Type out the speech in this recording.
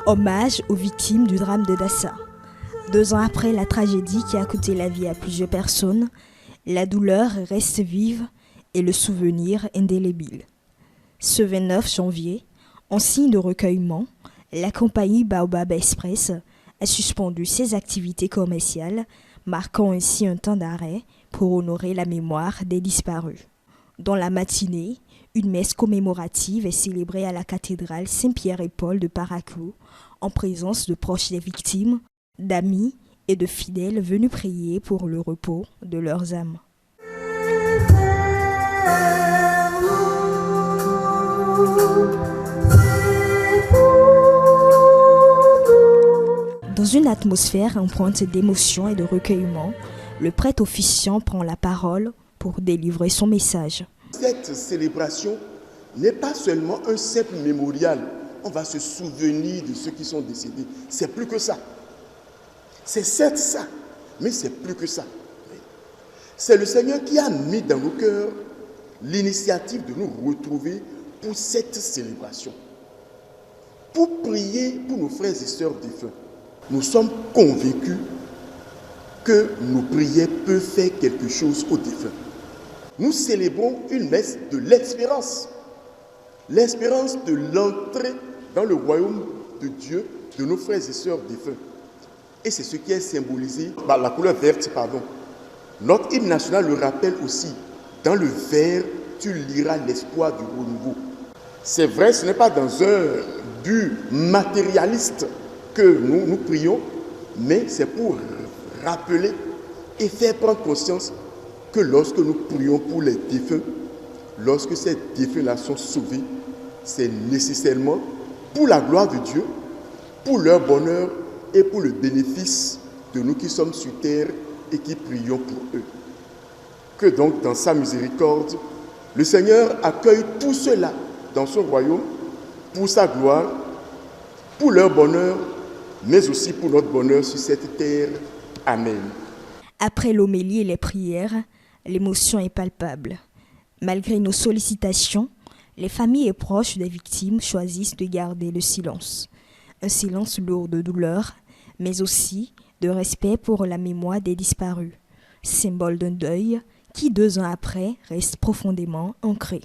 Hommage aux victimes du drame de Dassa. 2 ans après la tragédie qui a coûté la vie à plusieurs personnes, la douleur reste vive et le souvenir indélébile. Ce 29 janvier, en signe de recueillement, la compagnie Baobab Express a suspendu ses activités commerciales, marquant ainsi un temps d'arrêt pour honorer la mémoire des disparus. Dans la matinée, une messe commémorative est célébrée à la cathédrale Saint-Pierre-et-Paul de Parakou, en présence de proches des victimes, d'amis et de fidèles venus prier pour le repos de leurs âmes. Dans une atmosphère empreinte d'émotion et de recueillement, le prêtre officiant prend la parole pour délivrer son message. Cette célébration n'est pas seulement un simple mémorial. On va se souvenir de ceux qui sont décédés. C'est plus que ça. C'est certes ça, mais c'est plus que ça. C'est le Seigneur qui a mis dans nos cœurs l'initiative de nous retrouver pour cette célébration. Pour prier pour nos frères et sœurs défunts. Nous sommes convaincus que nos prières peuvent faire quelque chose aux défunts. Nous célébrons une messe de l'espérance. L'espérance de l'entrée dans le royaume de Dieu de nos frères et sœurs défunts. Et c'est ce qui est symbolisé par la couleur verte, Notre hymne national le rappelle aussi. Dans le vert, tu liras l'espoir du renouveau. C'est vrai, ce n'est pas dans un but matérialiste que nous prions, mais c'est pour rappeler et faire prendre conscience que lorsque nous prions pour les défunts, lorsque ces défunts-là sont sauvés, c'est nécessairement pour la gloire de Dieu, pour leur bonheur et pour le bénéfice de nous qui sommes sur terre et qui prions pour eux. Que donc, dans sa miséricorde, le Seigneur accueille tout cela dans son royaume pour sa gloire, pour leur bonheur, mais aussi pour notre bonheur sur cette terre. Amen. Après l'homélie et les prières, l'émotion est palpable. Malgré nos sollicitations, les familles et proches des victimes choisissent de garder le silence. Un silence lourd de douleur, mais aussi de respect pour la mémoire des disparus. Symbole d'un deuil qui, 2 ans après, reste profondément ancré.